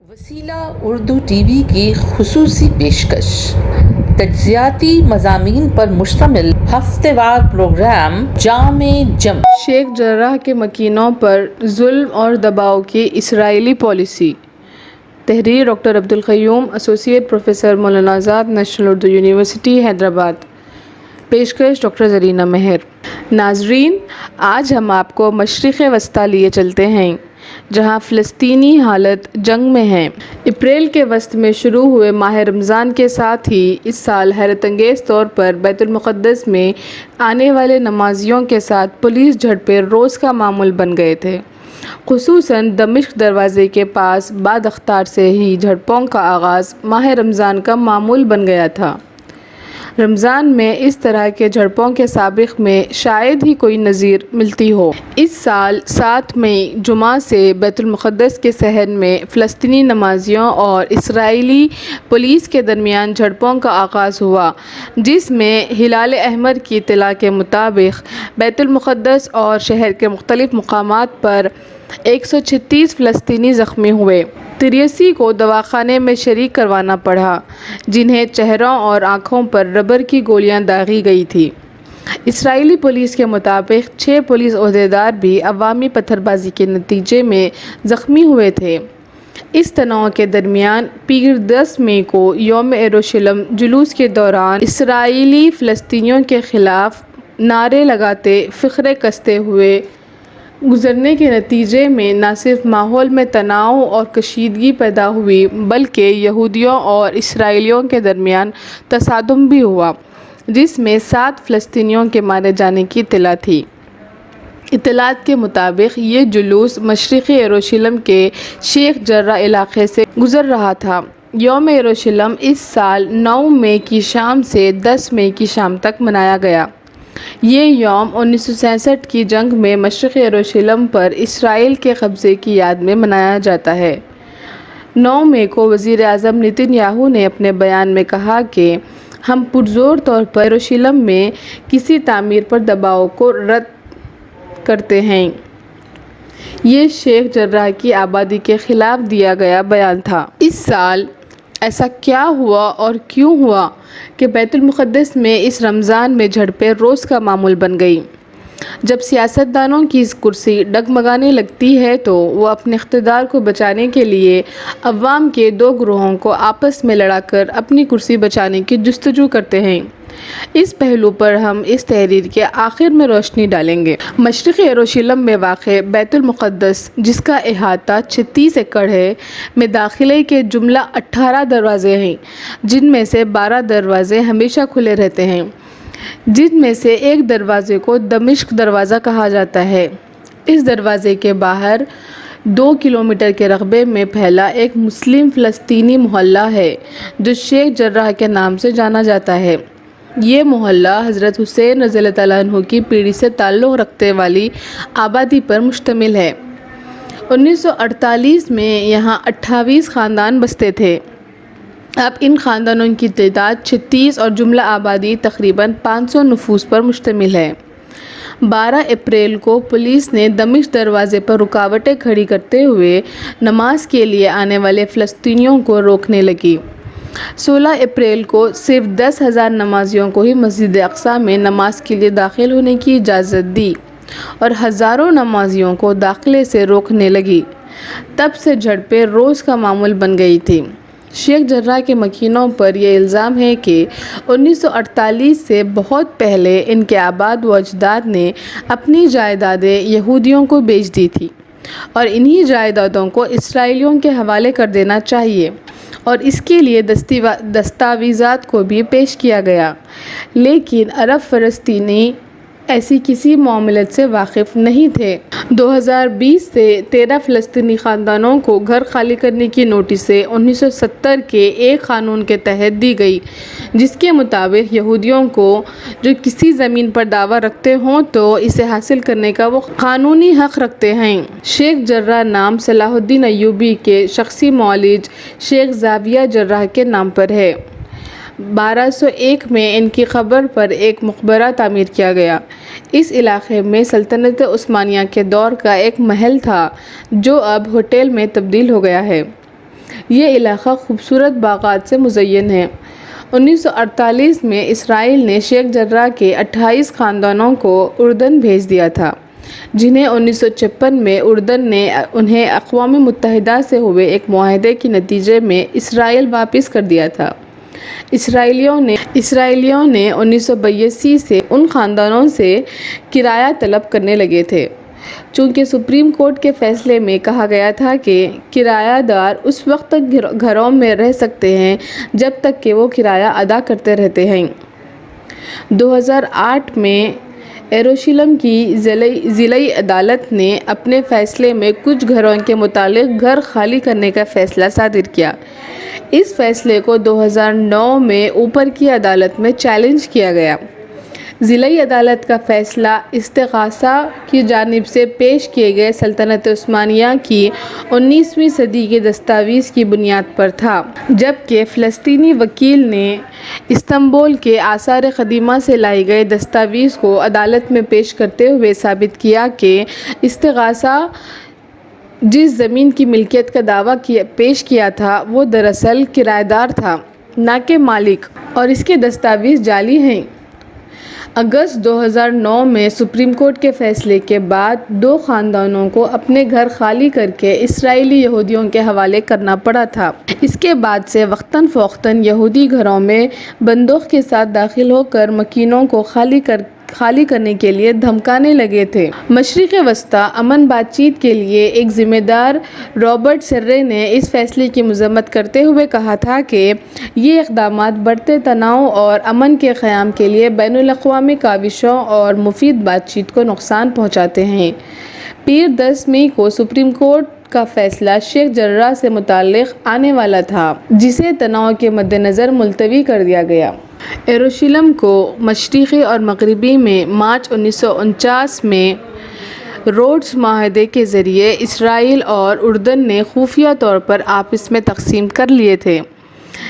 وسیلہ Urdu T V کی خصوصی پیشکش، تجزیاتی مضامین پر مشتمل ہفتہ وار پروگرام جام جم۔ شیخ جرح کے مکینوں پر ظلم اور دباؤ کی اسرائیلی پالیسی۔ تحریر ڈاکٹر عبدالقیوم، ایسوسی at professor, Maulana Azad national Urdu university Hyderabad. پیشکش ڈاکٹر زرینہ مہر۔ ناظرین، آج ہم آپ کو مشرق وسطیٰ لیے چلتے ہیں، جہاں فلسطینی حالت جنگ میں ہے۔ اپریل کے وسط میں شروع ہوئے ماہ رمضان کے ساتھ ہی اس سال حیرت انگیز طور پر بیت المقدس میں آنے والے نمازیوں کے ساتھ پولیس جھڑپیں روز کا معمول بن گئے تھے۔ خصوصاً دمشق دروازے کے پاس بعد اختار سے ہی جھڑپوں کا آغاز ماہ رمضان کا معمول بن گیا تھا۔ رمضان میں اس طرح کے جھڑپوں کے سابق میں شاید ہی کوئی نظیر ملتی ہو۔ اس سال 7 مئی جمعہ سے بیت المقدس کے صحن میں فلسطینی نمازیوں اور اسرائیلی پولیس کے درمیان جھڑپوں کا آغاز ہوا، جس میں ہلال احمر کی اطلاع کے مطابق بیت المقدس اور شہر کے مختلف مقامات پر 136 فلسطینی زخمی ہوئے۔ 83 کو دواخانے میں شریک کروانا پڑا، جنہیں چہروں اور آنکھوں پر ربر کی گولیاں داغی گئی تھیں۔ اسرائیلی پولیس کے مطابق 6 پولیس عہدیدار بھی عوامی پتھر بازی کے نتیجے میں زخمی ہوئے تھے۔ اس تنوع کے درمیان پیر 10 مئی کو یوم یروشلم جلوس کے دوران اسرائیلی فلسطینیوں کے خلاف نعرے لگاتے، فقرے کستے ہوئے گزرنے کے نتیجے میں نہ صرف ماحول میں تناؤ اور کشیدگی پیدا ہوئی بلکہ یہودیوں اور اسرائیلیوں کے درمیان تصادم بھی ہوا، جس میں 7 فلسطینیوں کے مارے جانے کی اطلاع تھی۔ اطلاعات کے مطابق یہ جلوس مشرقی یروشلم کے شیخ جرح علاقے سے گزر رہا تھا۔ یوم یروشلم اس سال 9 مئی کی شام سے 10 مئی کی شام تک منایا گیا۔ یہ یوم 1967 کی جنگ میں مشرقی یروشلم پر اسرائیل کے قبضے کی یاد میں منایا جاتا ہے۔ 9 مئی کو وزیر اعظم نیتن یاہو نے اپنے بیان میں کہا کہ ہم پرزور طور پر یروشلم میں کسی تعمیر پر دباؤ کو رد کرتے ہیں۔ یہ شیخ جرح کی آبادی کے خلاف دیا گیا بیان تھا۔ اس سال ایسا کیا ہوا اور کیوں ہوا کہ بیت المقدس میں اس رمضان میں جھڑپیں روز کا معمول بن گئیں؟ جب سیاستدانوں کی کرسی ڈگمگانے لگتی ہے تو وہ اپنے اقتدار کو بچانے کے لیے عوام کے 2 گروہوں کو آپس میں لڑا کر اپنی کرسی بچانے کی جستجو کرتے ہیں۔ اس پہلو پر ہم اس تحریر کے آخر میں روشنی ڈالیں گے۔ مشرقی یروشلم میں واقع بیت المقدس، جس کا احاطہ 36 ایکڑ ہے، میں داخلے کے جملہ 18 دروازے ہیں، جن میں سے 12 دروازے ہمیشہ کھلے رہتے ہیں، جن میں سے ایک دروازے کو دمشق دروازہ کہا جاتا ہے۔ اس دروازے کے باہر 2 کلومیٹر کے رقبے میں پھیلا ایک مسلم فلسطینی محلہ ہے، جو شیخ جرح کے نام سے جانا جاتا ہے۔ یہ محلہ حضرت حسین رضی اللہ عنہ کی پیڑھی سے تعلق رکھنے والی آبادی پر مشتمل ہے۔ 1948 میں یہاں 28 خاندان بستے تھے۔ اب ان خاندانوں کی تعداد 36 اور جملہ آبادی تقریباً 500 نفوس پر مشتمل ہے۔ 12 اپریل کو پولیس نے دمشق دروازے پر رکاوٹیں کھڑی کرتے ہوئے نماز کے لیے آنے والے فلسطینیوں کو روکنے لگی۔ 16 اپریل کو صرف 10,000 نمازیوں کو ہی مسجد اقصیٰ میں نماز کے لیے داخل ہونے کی اجازت دی اور ہزاروں نمازیوں کو داخلے سے روکنے لگی۔ تب سے جھڑپیں روز کا معمول بن گئی تھیں۔ شیخ جرح کے مکینوں پر یہ الزام ہے کہ 1948 سے بہت پہلے ان کے آباء و اجداد نے اپنی جائیدادیں یہودیوں کو بیچ دی تھیں اور انہی جائیدادوں کو اسرائیلیوں کے حوالے کر دینا چاہیے، اور اس کے لیے دستاویزات کو بھی پیش کیا گیا، لیکن عرب فلسطینی ایسی کسی معاملت سے واقف نہیں تھے۔ 2020 سے 13 فلسطینی خاندانوں کو گھر خالی کرنے کی نوٹسیں 1970 کے ایک قانون کے تحت دی گئی، جس کے مطابق یہودیوں کو جو کسی زمین پر دعویٰ رکھتے ہوں تو اسے حاصل کرنے کا وہ قانونی حق رکھتے ہیں۔ شیخ جرح نام صلاح الدین ایوبی کے شخصی معالج شیخ زاویہ جرح کے نام پر ہے۔ 1201 میں ان کی قبر پر ایک مقبرہ تعمیر کیا گیا۔ اس علاقے میں سلطنت عثمانیہ کے دور کا ایک محل تھا، جو اب ہوٹل میں تبدیل ہو گیا ہے۔ یہ علاقہ خوبصورت باغات سے مزین ہے۔ 1948 میں اسرائیل نے شیخ جرہ کے 28 خاندانوں کو اردن بھیج دیا تھا، جنہیں 1956 میں اردن نے انہیں اقوام متحدہ سے ہوئے ایک معاہدے کے نتیجے میں اسرائیل واپس کر دیا تھا۔ اسرائیلیوں نے 1982 سے ان خاندانوں سے کرایہ طلب کرنے لگے تھے، چونکہ سپریم کورٹ کے فیصلے میں کہا گیا تھا کہ کرایہ دار اس وقت تک گھروں میں رہ سکتے ہیں جب تک کہ وہ کرایہ ادا کرتے رہتے ہیں۔ 2008 میں یروشلم کی ضلعی عدالت نے اپنے فیصلے میں کچھ گھروں کے متعلق گھر خالی کرنے کا فیصلہ صادر کیا۔ اس فیصلے کو 2009 میں اوپر کی عدالت میں چیلنج کیا گیا۔ ضلعی عدالت کا فیصلہ استغاثہ کی جانب سے پیش کیے گئے سلطنت عثمانیہ کی 19ویں صدی کے دستاویز کی بنیاد پر تھا، جبکہ فلسطینی وکیل نے استنبول کے آثار قدیمہ سے لائے گئے دستاویز کو عدالت میں پیش کرتے ہوئے ثابت کیا کہ استغاثہ جس زمین کی ملکیت کا دعویٰ پیش کیا تھا وہ دراصل کرایہ دار تھا، نہ کہ مالک، اور اس کے دستاویز جعلی ہیں۔ اگست 2009 میں سپریم کورٹ کے فیصلے کے بعد 2 خاندانوں کو اپنے گھر خالی کرکے اسرائیلی یہودیوں کے حوالے کرنا پڑا تھا۔ اس کے بعد سے وقتاً فوقتاً یہودی گھروں میں بندوق کے ساتھ داخل ہو کر مکینوں کو خالی کرنے کے لیے دھمکانے لگے تھے۔ مشرق وسطیٰ امن بات چیت کے لیے ایک ذمہ دار رابرٹ سرے نے اس فیصلے کی مذمت کرتے ہوئے کہا تھا کہ یہ اقدامات بڑھتے تناؤ اور امن کے قیام کے لیے بین الاقوامی کاوشوں اور مفید بات چیت کو نقصان پہنچاتے ہیں۔ پیر 10 مئی کو سپریم کورٹ کا فیصلہ شیخ جرہ سے متعلق آنے والا تھا، جسے تناؤ کے مدنظر ملتوی کر دیا گیا۔ یروشلم کو مشرقی اور مغربی میں مارچ 1949 میں روڈز معاہدے کے ذریعے اسرائیل اور اردن نے خفیہ طور پر آپس میں تقسیم کر لیے تھے،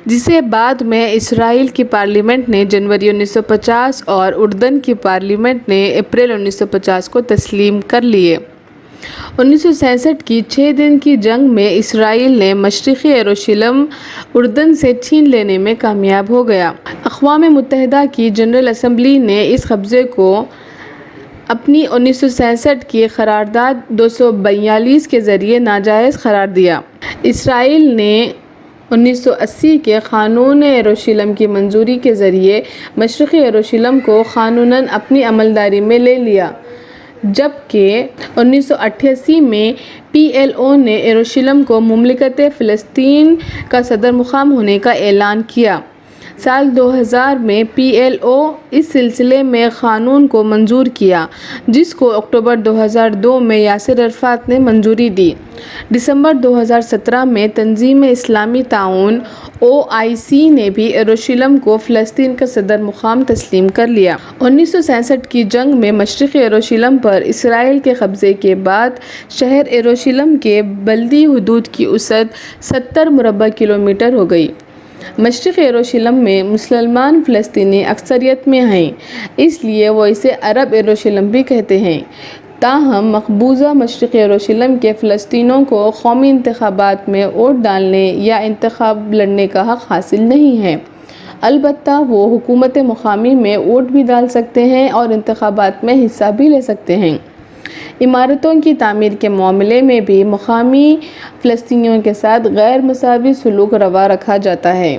جسے بعد میں اسرائیل کی پارلیمنٹ نے جنوری 1950 اور اردن کی پارلیمنٹ نے اپریل 1950 کو تسلیم کر لیے۔ 1967 کی 6 دن کی جنگ میں اسرائیل نے مشرقی یروشلم اردن سے چھین لینے میں کامیاب ہو گیا۔ اقوام متحدہ کی جنرل اسمبلی نے اس قبضے کو اپنی 1967 کی قرارداد 242 کے ذریعے ناجائز قرار دیا۔ اسرائیل نے 1980 کے قانون یروشلم کی منظوری کے ذریعے مشرقی یروشلم کو قانوناً اپنی عملداری میں لے لیا، جبکہ 1988 میں PLO نے یروشلم کو مملکت فلسطین کا صدر مقام ہونے کا اعلان کیا۔ سال 2000 میں PLO اس سلسلے میں قانون کو منظور کیا، جس کو اکتوبر 2002 میں یاسر عرفات نے منظوری دی۔ دسمبر 2017 میں تنظیم اسلامی تعاون OIC نے بھی یروشلم کو فلسطین کا صدر مقام تسلیم کر لیا۔ 1967 کی جنگ میں مشرقی یروشلم پر اسرائیل کے قبضے کے بعد شہر یروشلم کے بلدی حدود کی وسعت 70 مربع کلومیٹر ہو گئی۔ مشرقی یروشلم میں مسلمان فلسطینی اکثریت میں ہیں، اس لیے وہ اسے عرب یروشلم بھی کہتے ہیں۔ تاہم مقبوضہ مشرقی یروشلم کے فلسطینیوں کو قومی انتخابات میں ووٹ ڈالنے یا انتخاب لڑنے کا حق حاصل نہیں ہے، البتہ وہ حکومت مقامی میں ووٹ بھی ڈال سکتے ہیں اور انتخابات میں حصہ بھی لے سکتے ہیں۔ عمارتوں کی تعمیر کے معاملے میں بھی مقامی فلسطینیوں کے ساتھ غیر مساوی سلوک روا رکھا جاتا ہے۔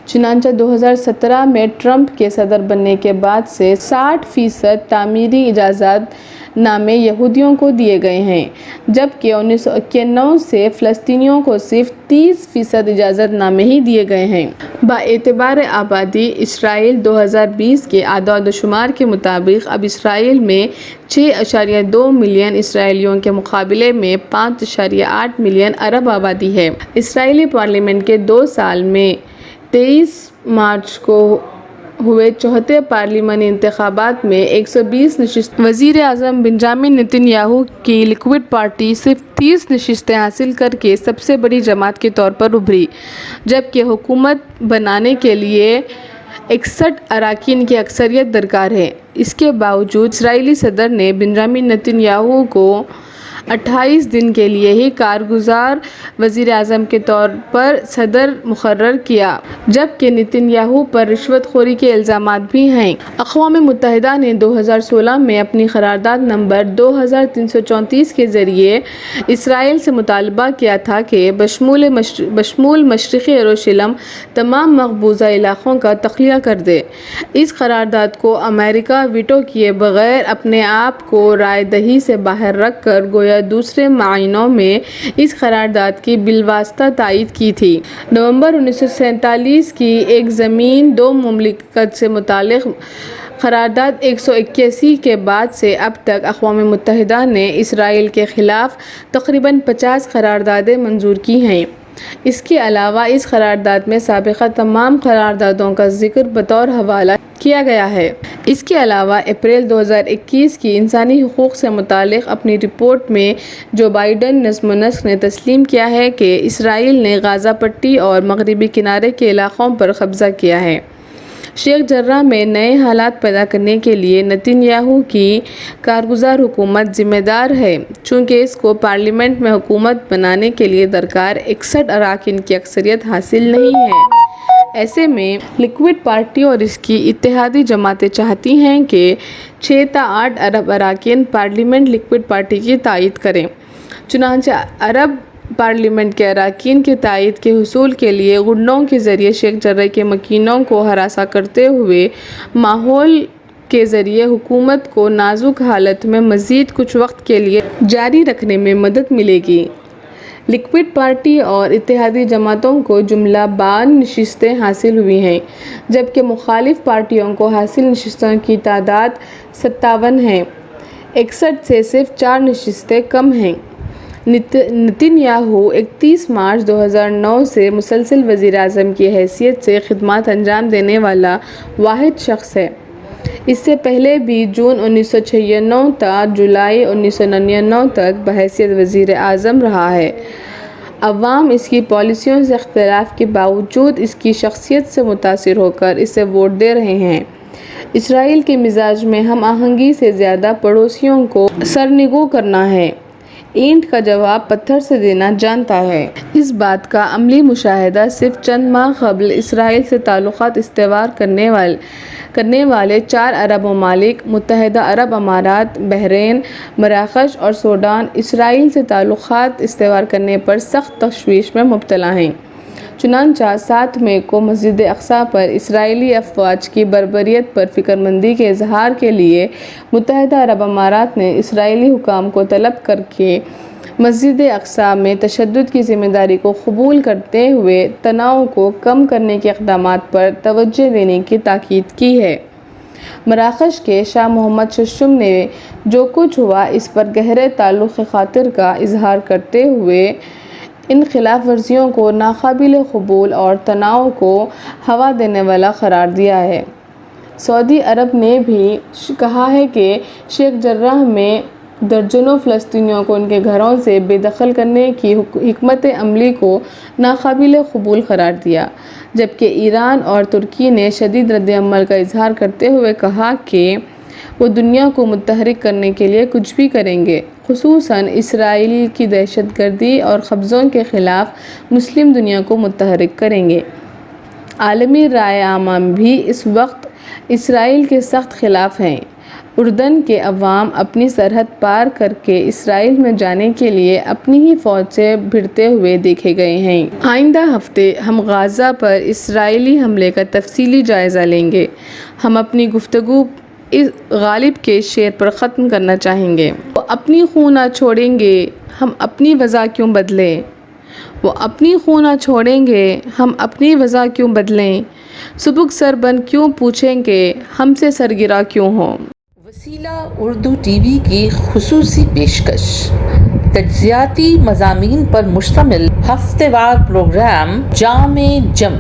چنانچہ 2017 میں ٹرمپ کے صدر بننے کے بعد سے 60% تعمیری اجازت نامے یہودیوں کو دیے گئے ہیں، جبکہ 1991 سے فلسطینیوں کو صرف 30% اجازت نامے ہی دیے گئے ہیں۔ باعتبار آبادی اسرائیل 2020 کے اعداد و شمار کے مطابق اب اسرائیل میں 6.2 ملین اسرائیلیوں کے مقابلے میں 5.8 ملین عرب آبادی ہے۔ اسرائیلی پارلیمنٹ کے 2 سال میں 23 مارچ کو ہوئے چوتھے پارلیمانی انتخابات میں 120 نشستیں وزیر اعظم بنجامن نتن یاہو کی لیکوڈ پارٹی صرف 30 نشستیں حاصل کر کے سب سے بڑی جماعت کے طور پر ابھری، جبکہ حکومت بنانے کے لیے 61 اراکین کی اکثریت درکار ہے۔ اس کے باوجود اسرائیلی صدر نے بنجامن نتن یاہو کو 28 دن کے لیے ہی کارگزار وزیر اعظم کے طور پر صدر مقرر کیا، جبکہ نتن یاہو پر رشوت خوری کے الزامات بھی ہیں۔ اقوام متحدہ نے 2016 میں اپنی قرارداد نمبر 2334 کے ذریعے اسرائیل سے مطالبہ کیا تھا کہ بشمول مشرقی یروشلم تمام مقبوضہ علاقوں کا تخلیہ کر دے۔ اس قرارداد کو امریکہ ویٹو کیے بغیر اپنے آپ کو رائے دہی سے باہر رکھ کر گویا دوسرے معاہدوں میں اس قرارداد کی بالواسطہ تائید کی تھی۔ نومبر 1947 کی ایک زمین دو مملکت سے متعلق قرارداد 181 کے بعد سے اب تک اقوام متحدہ نے اسرائیل کے خلاف تقریباً 50 قراردادیں منظور کی ہیں۔ اس کے علاوہ اس قرارداد میں سابقہ تمام قراردادوں کا ذکر بطور حوالہ کیا گیا ہے۔ اس کے علاوہ اپریل 2021 کی انسانی حقوق سے متعلق اپنی رپورٹ میں جو بائیڈن نظم و نسق نے تسلیم کیا ہے کہ اسرائیل نے غزہ پٹی اور مغربی کنارے کے علاقوں پر قبضہ کیا ہے۔ شیخ جرح میں نئے حالات پیدا کرنے کے لیے نتن یاہو کی کارگزار حکومت ذمہ دار ہے، چونکہ اس کو پارلیمنٹ میں حکومت بنانے کے لیے درکار 61 اراکین کی اکثریت حاصل نہیں ہے۔ ایسے میں لکوڈ پارٹی اور اس کی اتحادی جماعتیں چاہتی ہیں کہ 6 تا 8 عرب اراکین پارلیمنٹ لکوڈ پارٹی کی تائید کریں۔ چنانچہ عرب پارلیمنٹ کے اراکین کی تائید کے حصول کے لیے گنڈوں کے ذریعے شیخ جرح کے مکینوں کو ہراساں کرتے ہوئے ماحول کے ذریعے حکومت کو نازک حالت میں مزید کچھ وقت کے لیے جاری رکھنے میں مدد ملے گی۔ لکوڈ پارٹی اور اتحادی جماعتوں کو جملہ 52 نشستیں حاصل ہوئی ہیں، جبکہ مخالف پارٹیوں کو حاصل نشستوں کی تعداد 57 ہے۔ 61 سے صرف 4 نشستیں کم ہیں۔ نتن یاہو 31 مارچ 2009 سے مسلسل وزیر اعظم کی حیثیت سے خدمات انجام دینے والا واحد شخص ہے۔ اس سے پہلے بھی جون 1996 تا جولائی 1999 تک بحیثیت وزیر اعظم رہا ہے۔ عوام اس کی پالیسیوں سے اختلاف کے باوجود اس کی شخصیت سے متاثر ہو کر اسے ووٹ دے رہے ہیں۔ اسرائیل کے مزاج میں ہم آہنگی سے زیادہ پڑوسیوں کو سرنگوں کرنا ہے، اینٹ کا جواب پتھر سے دینا جانتا ہے۔ اس بات کا عملی مشاہدہ صرف چند ماہ قبل اسرائیل سے تعلقات استوار کرنے والے 4 عرب ممالک متحدہ عرب امارات، بحرین، مراکش اور سوڈان اسرائیل سے تعلقات استوار کرنے پر سخت تشویش میں مبتلا ہیں۔ چنانچہ 7 مئی کو مسجد اقصیٰ پر اسرائیلی افواج کی بربریت پر فکرمندی کے اظہار کے لیے متحدہ عرب امارات نے اسرائیلی حکام کو طلب کر کے مسجد اقصیٰ میں تشدد کی ذمہ داری کو قبول کرتے ہوئے تناؤ کو کم کرنے کے اقدامات پر توجہ دینے کی تاکید کی ہے۔ مراکش کے شاہ محمد ششم نے جو کچھ ہوا اس پر گہرے تعلق خاطر کا اظہار کرتے ہوئے ان خلاف ورزیوں کو ناقابل قبول اور تناؤ کو ہوا دینے والا قرار دیا ہے۔ سعودی عرب نے بھی کہا ہے کہ شیخ جرح میں درجنوں فلسطینیوں کو ان کے گھروں سے بے دخل کرنے کی حکمت عملی کو ناقابل قبول قرار دیا، جبکہ ایران اور ترکی نے شدید رد عمل کا اظہار کرتے ہوئے کہا کہ وہ دنیا کو متحرک کرنے کے لیے کچھ بھی کریں گے، خصوصاً اسرائیل کی دہشت گردی اور قبضوں کے خلاف مسلم دنیا کو متحرک کریں گے۔ عالمی رائے عامہ بھی اس وقت اسرائیل کے سخت خلاف ہیں۔ اردن کے عوام اپنی سرحد پار کر کے اسرائیل میں جانے کے لیے اپنی ہی فوج سے بھیڑتے ہوئے دیکھے گئے ہیں۔ آئندہ ہفتے ہم غزہ پر اسرائیلی حملے کا تفصیلی جائزہ لیں گے۔ ہم اپنی گفتگو اس غالب کے شعر پر ختم کرنا چاہیں گے۔ وہ اپنی خوں نہ چھوڑیں گے، ہم اپنی وضع کیوں بدلیں؟ وہ اپنی خوں نہ چھوڑیں گے، ہم اپنی وضع کیوں بدلیں؟ سبک سر بن کیوں پوچھیں کہ ہم سے سرگرا کیوں ہوں؟ وسیلہ اردو ٹی وی کی خصوصی پیشکش، تجزیاتی مضامین پر مشتمل ہفتہ وار پروگرام جام جم